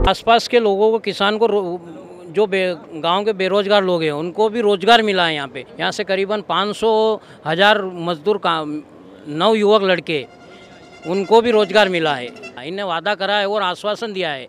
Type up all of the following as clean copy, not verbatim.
आसपास के लोगों को, किसान को, जो गांव के बेरोजगार लोग हैं उनको भी रोजगार मिला है। यहाँ से करीबन 500,000 मजदूर का नवयुवक लड़के, उनको भी रोजगार मिला है। इन्हें वादा करा है और आश्वासन दिया है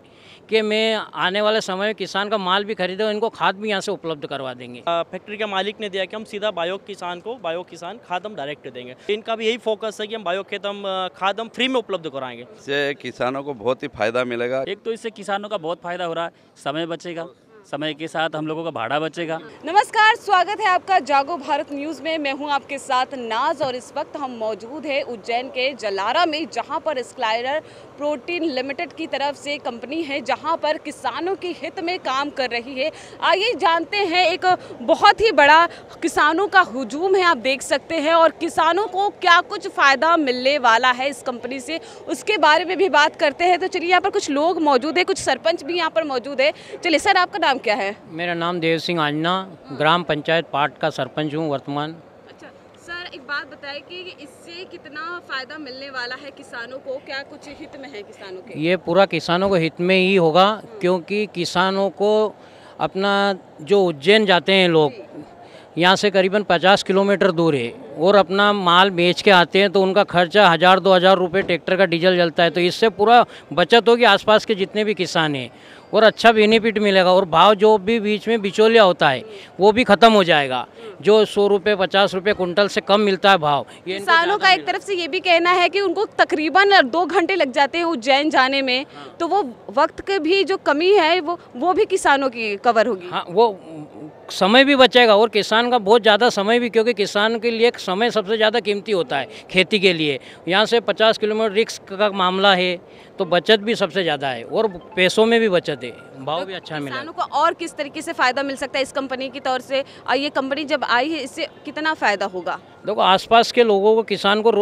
कि मैं आने वाले समय में किसान का माल भी खरीदे और इनको खाद भी यहाँ से उपलब्ध करवा देंगे। फैक्ट्री के मालिक ने दिया कि हम सीधा बायो किसान खाद हम डायरेक्ट देंगे। इनका भी यही फोकस है कि हम खाद हम फ्री में उपलब्ध कराएंगे। इससे किसानों को बहुत ही फायदा मिलेगा। एक तो इससे किसानों का बहुत फायदा हो रहा है, समय बचेगा, समय के साथ हम लोगों का भाड़ा बचेगा। नमस्कार, स्वागत है आपका जागो भारत न्यूज़ में। मैं हूं आपके साथ नाज और इस वक्त हम मौजूद हैं उज्जैन के जलारा में, जहां पर स्काइलर प्रोटीन लिमिटेड की तरफ से कंपनी है जहां पर किसानों के हित में काम कर रही है। आइए जानते हैं, एक बहुत ही बड़ा किसानों का हुजूम है, आप देख सकते हैं, और किसानों को क्या कुछ फ़ायदा मिलने वाला है इस कंपनी से, उसके बारे में भी बात करते हैं। तो चलिए, यहाँ पर कुछ लोग मौजूद है, कुछ सरपंच भी यहाँ पर मौजूद है। चलिए सर, आपका नाम क्या है? मेरा नाम देव सिंह आजना, ग्राम पंचायत पाट का सरपंच हूँ वर्तमान। अच्छा सर, एक बात बताएं कि इससे कितना फ़ायदा मिलने वाला है किसानों को, क्या कुछ हित में है किसानों के? ये पूरा किसानों को हित में ही होगा, क्योंकि किसानों को अपना जो उज्जैन जाते हैं लोग, यहाँ से करीबन 50 किलोमीटर दूर है और अपना माल बेच के आते हैं, तो उनका खर्चा 1000-2000 रुपये ट्रैक्टर का डीजल जलता है। तो इससे पूरा बचत होगी आसपास के जितने भी किसान हैं, और अच्छा बेनिफिट मिलेगा। और भाव जो भी बीच में बिचौलिया होता है वो भी ख़त्म हो जाएगा। जो 100 रुपये 50 रुपये कुंटल से कम मिलता है भाव, ये किसानों का एक तरफ से ये भी कहना है कि उनको तकरीबन 2 घंटे लग जाते हैं उज्जैन जाने में, तो वो वक्त के भी जो कमी है वो भी किसानों की कवर होगी। हाँ, वो समय भी बचेगा और किसान का बहुत ज़्यादा समय भी, क्योंकि किसान के लिए समय सबसे ज़्यादा कीमती होता है खेती के लिए। यहाँ से 50 किलोमीटर रिस्क का मामला है, तो बचत भी सबसे ज़्यादा है और पैसों में भी बचत है, भाव भी अच्छा मिला। किसानों को और किस तरीके से फ़ायदा मिल सकता है इस कंपनी की तौर से, और ये कंपनी जब आई है इससे कितना फ़ायदा होगा? देखो, आसपास के लोगों को, किसान को,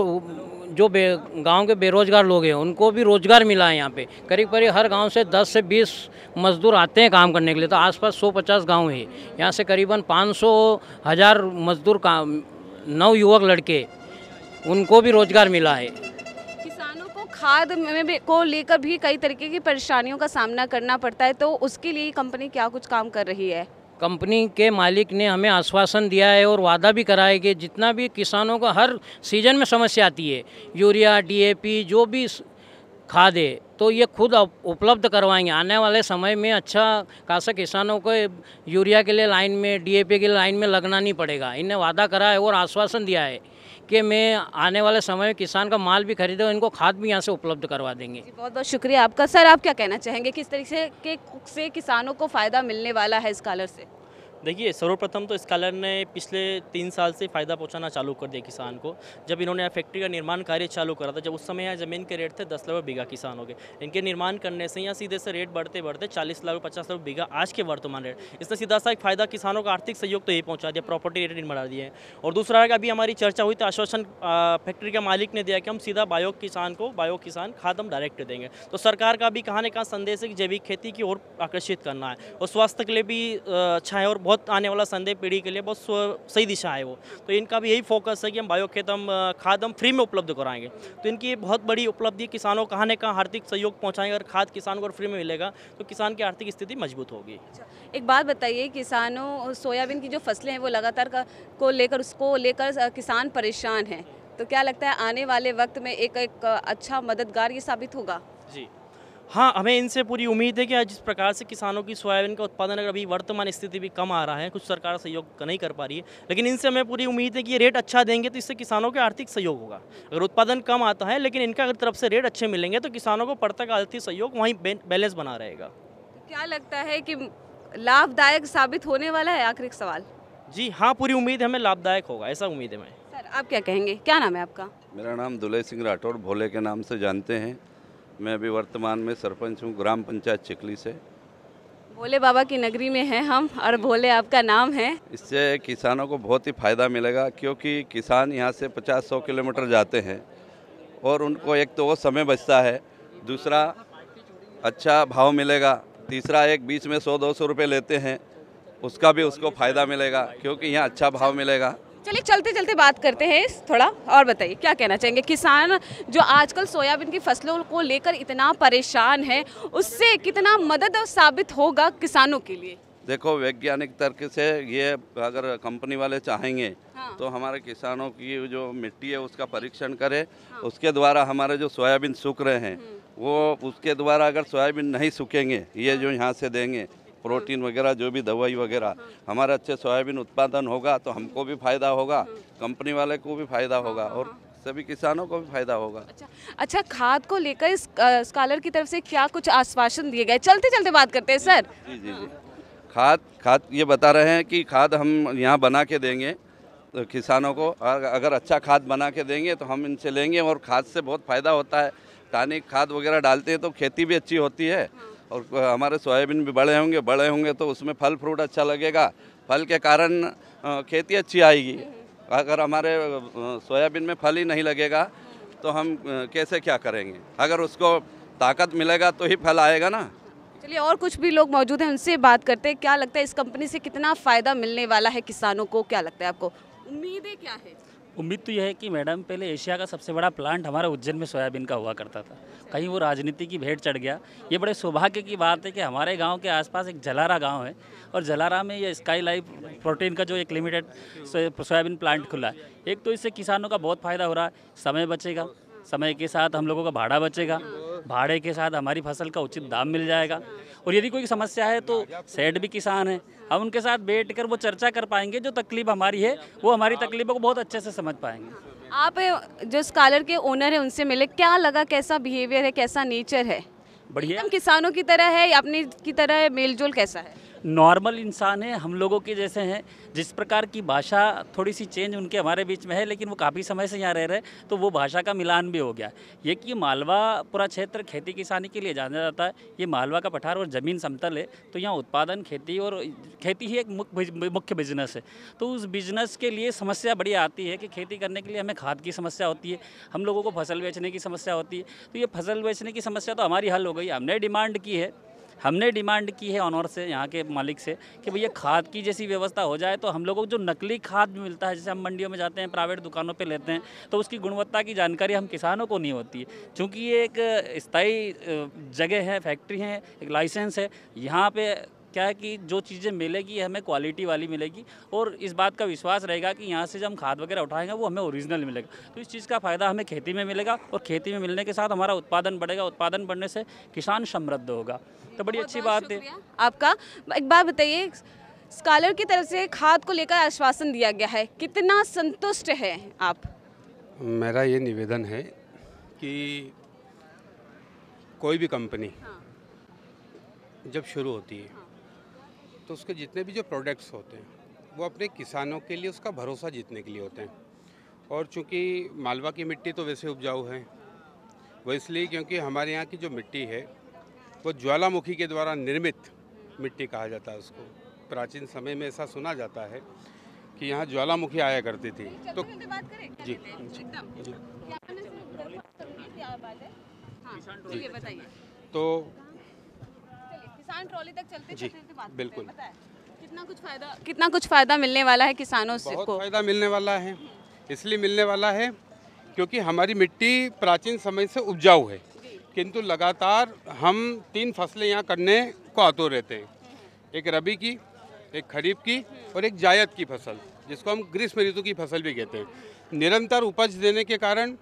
जो गांव के बेरोजगार लोग हैं उनको भी रोजगार मिला है। यहाँ पे करीब हर गांव से 10 से 20 मजदूर आते हैं काम करने के लिए। तो आसपास 150 गांव है, यहाँ से करीबन 500,000 मजदूर का नवयुवक लड़के, उनको भी रोजगार मिला है। किसानों को खाद को लेकर भी कई तरीके की परेशानियों का सामना करना पड़ता है, तो उसके लिए कंपनी क्या कुछ काम कर रही है? कंपनी के मालिक ने हमें आश्वासन दिया है और वादा भी करा है कि जितना भी किसानों का हर सीजन में समस्या आती है, यूरिया, डीएपी, जो भी खाद है, तो ये खुद उपलब्ध करवाएंगे। आने वाले समय में अच्छा खासा किसानों को यूरिया के लिए लाइन में, डीएपी के लिए लाइन में लगना नहीं पड़ेगा। इन्हें वादा करा है और आश्वासन दिया है कि मैं आने वाले समय में किसान का माल भी खरीदे और इनको खाद भी यहाँ से उपलब्ध करवा देंगे। बहुत बहुत शुक्रिया आपका। सर, आप क्या कहना चाहेंगे, किस तरीके से किसानों को फ़ायदा मिलने वाला है स्कालर से? देखिए, सर्वप्रथम तो स्कालर ने पिछले 3 साल से फ़ायदा पहुंचाना चालू कर दिया किसान को। जब इन्होंने फैक्ट्री का निर्माण कार्य चालू करा था, जब उस समय यहाँ ज़मीन के रेट थे 10 लाख बीघा किसानों के, इनके निर्माण करने से यहाँ सीधे से रेट बढ़ते बढ़ते 40 लाख 50 लाख बीघा आज के वर्तमान रेट। इसने सीधा सा एक फ़ायदा किसानों का आर्थिक सहयोग तो यही पहुँचा दिया, प्रॉपर्टी रेट बढ़ा दिए हैं। और दूसरा है, अभी हमारी चर्चा हुई तो आश्वासन फैक्ट्री के मालिक ने दिया कि हम सीधा बायो किसान खाद हम डायरेक्ट देंगे। तो सरकार का भी कहाँ न कहाँ संदेश है कि जैविक खेती की ओर आकर्षित करना है, और स्वास्थ्य के लिए भी अच्छा है, और बहुत आने वाला संदेश पीढ़ी के लिए बहुत सही दिशा है वो। तो इनका भी यही फोकस है कि हम खाद हम फ्री में उपलब्ध कराएंगे। तो इनकी बहुत बड़ी उपलब्धि, किसानों को कहाँ न कहाँ आर्थिक सहयोग पहुँचाएंगे। अगर खाद किसान को फ्री में मिलेगा तो किसान की आर्थिक स्थिति मजबूत होगी। एक बात बताइए, किसानों सोयाबीन की जो फसलें हैं वो लगातार उसको लेकर किसान परेशान हैं, तो क्या लगता है आने वाले वक्त में एक अच्छा मददगार ये साबित होगा? जी हाँ, हमें इनसे पूरी उम्मीद है कि जिस प्रकार से किसानों की सोयाबीन का उत्पादन अगर अभी वर्तमान स्थिति भी कम आ रहा है, कुछ सरकार सहयोग नहीं कर पा रही है, लेकिन इनसे हमें पूरी उम्मीद है कि ये रेट अच्छा देंगे तो इससे किसानों के आर्थिक सहयोग होगा। अगर उत्पादन कम आता है लेकिन इनका अगर तरफ से रेट अच्छे मिलेंगे तो किसानों को पड़ता का आर्थिक सहयोग वहीं बैलेंस बना रहेगा। क्या लगता है कि लाभदायक साबित होने वाला है? आखिरी सवाल। जी हाँ, पूरी उम्मीद हमें लाभदायक होगा, ऐसा उम्मीद है मैं। सर, आप क्या कहेंगे, क्या नाम है आपका? मेरा नाम दुलय सिंह राठौड़, भोले के नाम से जानते हैं। मैं अभी वर्तमान में सरपंच हूँ ग्राम पंचायत चिखली से। भोले बाबा की नगरी में हैं हम, और भोले आपका नाम है। इससे किसानों को बहुत ही फ़ायदा मिलेगा, क्योंकि किसान यहाँ से 50-100 किलोमीटर जाते हैं और उनको एक तो वो समय बचता है, दूसरा अच्छा भाव मिलेगा, तीसरा एक बीच में 100-200 रुपये लेते हैं, उसका भी उसको फ़ायदा मिलेगा क्योंकि यहाँ अच्छा भाव मिलेगा। चलिए चलते चलते बात करते हैं थोड़ा, और बताइए क्या कहना चाहेंगे किसान जो आजकल सोयाबीन की फसलों को लेकर इतना परेशान है, उससे कितना मदद साबित होगा किसानों के लिए? देखो, वैज्ञानिक तर्क से ये अगर कंपनी वाले चाहेंगे हाँ। तो हमारे किसानों की जो मिट्टी है उसका परीक्षण करे। हाँ। उसके द्वारा हमारे जो सोयाबीन सूख रहे हैं वो उसके द्वारा अगर सोयाबीन नहीं सूखेंगे, ये जो यहाँ से देंगे प्रोटीन वगैरह जो भी दवाई वगैरह, हमारे अच्छे सोयाबीन उत्पादन होगा तो हमको भी फायदा होगा, कंपनी वाले को भी फायदा होगा और सभी किसानों को भी फायदा होगा। अच्छा, खाद को लेकर स्कॉलर की तरफ से क्या कुछ आश्वासन दिए गए? चलते चलते बात करते हैं सर। जी जी जी, खाद ये बता रहे हैं कि खाद हम यहाँ बना के देंगे तो किसानों को, अगर अच्छा खाद बना के देंगे तो हम इनसे लेंगे और खाद से बहुत फ़ायदा होता है। टॉनिक खाद वगैरह डालते हैं तो खेती भी अच्छी होती है और हमारे सोयाबीन भी बड़े होंगे तो उसमें फल फ्रूट अच्छा लगेगा, फल के कारण खेती अच्छी आएगी। अगर हमारे सोयाबीन में फल ही नहीं लगेगा तो हम कैसे क्या करेंगे? अगर उसको ताकत मिलेगा तो ही फल आएगा ना। चलिए और कुछ भी लोग मौजूद हैं, उनसे बात करते हैं। क्या लगता है इस कंपनी से कितना फ़ायदा मिलने वाला है किसानों को? क्या लगता है आपको, उम्मीदें क्या है? उम्मीद तो यह है कि मैडम पहले एशिया का सबसे बड़ा प्लांट हमारा उज्जैन में सोयाबीन का हुआ करता था, कहीं वो राजनीति की भेंट चढ़ गया। ये बड़े सौभाग्य की बात है कि हमारे गांव के आसपास एक जलारा गांव है और जलारा में ये स्काई लाइफ प्रोटीन का जो एक लिमिटेड सोयाबीन प्लांट खुला है। एक तो इससे किसानों का बहुत फ़ायदा हो रहा है, समय बचेगा, समय के साथ हम लोगों का भाड़ा बचेगा, भाड़े के साथ हमारी फसल का उचित दाम मिल जाएगा और यदि कोई समस्या है तो सेठ भी किसान है, हम उनके साथ बैठ कर वो चर्चा कर पाएंगे, जो तकलीफ हमारी है वो हमारी तकलीफों को बहुत अच्छे से समझ पाएंगे। आप जो स्कॉलर के ओनर है उनसे मिले, क्या लगा, कैसा बिहेवियर है, कैसा नेचर है? बढ़िया, एकदम किसानों की तरह है या अपने की तरह मेलजोल कैसा है? नॉर्मल इंसान है, हम लोगों के जैसे हैं। जिस प्रकार की भाषा थोड़ी सी चेंज उनके हमारे बीच में है, लेकिन वो काफ़ी समय से यहाँ रह रहे तो वो भाषा का मिलान भी हो गया। ये कि मालवा पूरा क्षेत्र खेती किसानी के लिए जाना जाता है। ये मालवा का पठार और ज़मीन समतल है, तो यहाँ उत्पादन खेती ही एक मुख्य बिजनेस है। तो उस बिजनेस के लिए समस्या बड़ी आती है कि खेती करने के लिए हमें खाद की समस्या होती है, हम लोगों को फसल बेचने की समस्या होती है। तो ये फसल बेचने की समस्या तो हमारी हल हो गई। हमने डिमांड की है ऑनर से, यहाँ के मालिक से, कि भैया खाद की जैसी व्यवस्था हो जाए तो हम लोगों को जो नकली खाद भी मिलता है, जैसे हम मंडियों में जाते हैं, प्राइवेट दुकानों पे लेते हैं, तो उसकी गुणवत्ता की जानकारी हम किसानों को नहीं होती है। क्योंकि ये एक स्थायी जगह है, फैक्ट्री है, एक लाइसेंस है, यहाँ पे क्या है कि जो चीज़ें मिलेगी हमें क्वालिटी वाली मिलेगी और इस बात का विश्वास रहेगा कि यहाँ से जब हम खाद वगैरह उठाएंगे वो हमें ओरिजिनल मिलेगा। तो इस चीज़ का फ़ायदा हमें खेती में मिलेगा और खेती में मिलने के साथ हमारा उत्पादन बढ़ेगा, उत्पादन बढ़ने से किसान समृद्ध होगा। तो बड़ी अच्छी बात है आपका। एक बात बताइए, स्कॉलर की तरफ से खाद को लेकर आश्वासन दिया गया है, कितना संतुष्ट है आप? मेरा ये निवेदन है कि कोई भी कंपनी जब शुरू होती है तो उसके जितने भी जो प्रोडक्ट्स होते हैं वो अपने किसानों के लिए उसका भरोसा जीतने के लिए होते हैं। और चूँकि मालवा की मिट्टी तो वैसे उपजाऊ है, वो इसलिए क्योंकि हमारे यहाँ की जो मिट्टी है वो ज्वालामुखी के द्वारा निर्मित मिट्टी कहा जाता है उसको। प्राचीन समय में ऐसा सुना जाता है कि यहाँ ज्वालामुखी आया करती थी। तो जी जी बताइए, तो किसान ट्रॉली तक चलते जी बिल्कुल, कितना कुछ फायदा मिलने वाला है किसानों से बहुत को? फायदा मिलने वाला है, इसलिए मिलने वाला है क्योंकि हमारी मिट्टी प्राचीन समय से उपजाऊ है, किंतु लगातार हम 3 फसलें यहाँ करने को आतुर रहते हैं। एक रबी की, एक खरीफ की और एक जायद की फसल, जिसको हम ग्रीष्म ऋतु की फसल भी कहते हैं। निरंतर उपज देने के कारण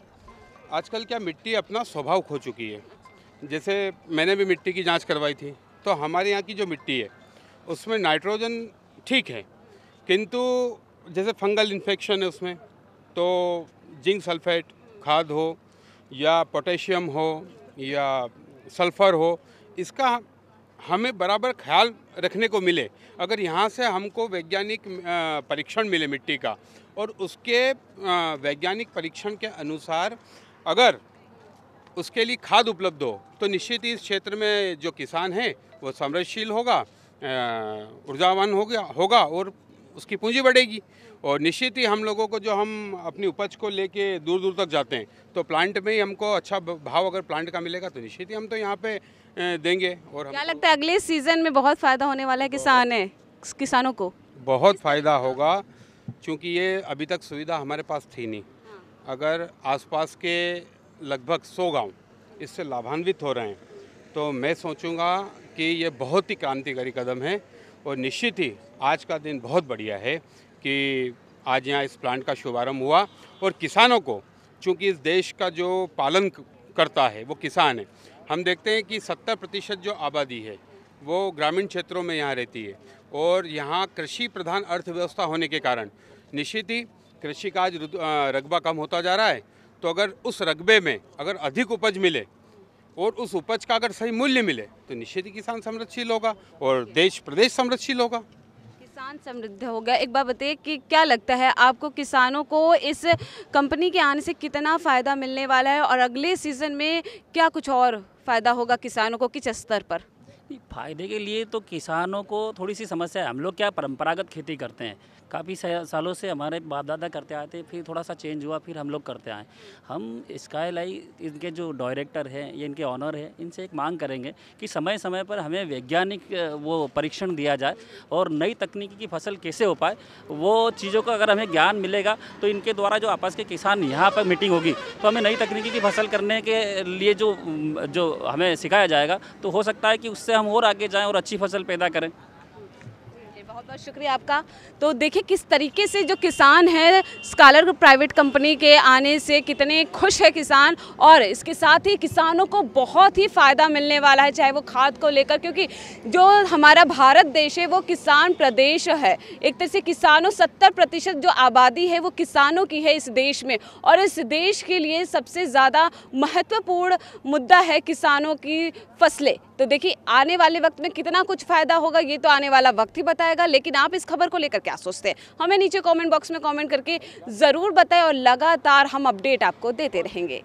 आजकल क्या मिट्टी अपना स्वभाव खो चुकी है। जैसे मैंने भी मिट्टी की जांच करवाई थी, तो हमारे यहाँ की जो मिट्टी है उसमें नाइट्रोजन ठीक है, किंतु जैसे फंगल इन्फेक्शन है उसमें, तो जिंक सल्फेट खाद हो या पोटेशियम हो या सल्फ़र हो, इसका हमें बराबर ख्याल रखने को मिले। अगर यहाँ से हमको वैज्ञानिक परीक्षण मिले मिट्टी का और उसके वैज्ञानिक परीक्षण के अनुसार अगर उसके लिए खाद उपलब्ध हो, तो निश्चित ही इस क्षेत्र में जो किसान है वो समृद्धशील होगा, ऊर्जावान होगा और उसकी पूंजी बढ़ेगी। और निश्चित ही हम लोगों को, जो हम अपनी उपज को लेके दूर दूर तक जाते हैं, तो प्लांट में ही हमको अच्छा भाव अगर प्लांट का मिलेगा तो निश्चित ही हम तो यहाँ पे देंगे। और क्या लगता है अगले सीजन में बहुत फ़ायदा होने वाला है किसानों को? बहुत फ़ायदा होगा। चूँकि ये अभी तक सुविधा हमारे पास थी नहीं। अगर आसपास के लगभग 100 गांव इससे लाभान्वित हो रहे हैं तो मैं सोचूंगा कि ये बहुत ही क्रांतिकारी कदम है। और निश्चित ही आज का दिन बहुत बढ़िया है कि आज यहाँ इस प्लांट का शुभारंभ हुआ। और किसानों को, चूँकि इस देश का जो पालन करता है वो किसान है, हम देखते हैं कि 70% जो आबादी है वो ग्रामीण क्षेत्रों में यहाँ रहती है। और यहाँ कृषि प्रधान अर्थव्यवस्था होने के कारण निश्चित ही कृषि का आज रकबा कम होता जा रहा है। तो अगर उस रकबे में अगर अधिक उपज मिले और उस उपज का अगर सही मूल्य मिले तो निश्चित ही किसान समृद्धशील होगा और देश प्रदेश समृद्धशील होगा। किसान समृद्ध हो गया। एक बार बताइए कि क्या लगता है आपको, किसानों को इस कंपनी के आने से कितना फ़ायदा मिलने वाला है और अगले सीज़न में क्या कुछ और फ़ायदा होगा किसानों को, किस स्तर पर? फ़ायदे के लिए तो किसानों को थोड़ी सी समस्या है। हम लोग क्या परंपरागत खेती करते हैं, काफ़ी सालों से हमारे बाप दादा करते आए थे, फिर थोड़ा सा चेंज हुआ, फिर हम लोग करते आए। हम स्काईलाइट इनके जो डायरेक्टर हैं या इनके ऑनर हैं, इनसे एक मांग करेंगे कि समय समय पर हमें वैज्ञानिक वो परीक्षण दिया जाए और नई तकनीकी की फसल कैसे हो पाए, वो चीज़ों का अगर हमें ज्ञान मिलेगा तो इनके द्वारा जो आपस के किसान यहाँ पर मीटिंग होगी तो हमें नई तकनीकी की फसल करने के लिए जो हमें सिखाया जाएगा तो हो सकता है कि उससे हम और आगे जाएँ और अच्छी फसल पैदा करें। बहुत बहुत शुक्रिया आपका। तो देखिए किस तरीके से जो किसान है स्कालर प्राइवेट कंपनी के आने से कितने खुश है किसान, और इसके साथ ही किसानों को बहुत ही फ़ायदा मिलने वाला है, चाहे वो खाद को लेकर, क्योंकि जो हमारा भारत देश है वो किसान प्रदेश है। एक तरह से किसानों 70% जो आबादी है वो किसानों की है इस देश में, और इस देश के लिए सबसे ज़्यादा महत्वपूर्ण मुद्दा है किसानों की फसलें। तो देखिए आने वाले वक्त में कितना कुछ फ़ायदा होगा ये तो आने वाला वक्त ही बताएगा। लेकिन आप इस खबर को लेकर क्या सोचते हैं, हमें नीचे कमेंट बॉक्स में कमेंट करके ज़रूर बताएं और लगातार हम अपडेट आपको देते रहेंगे।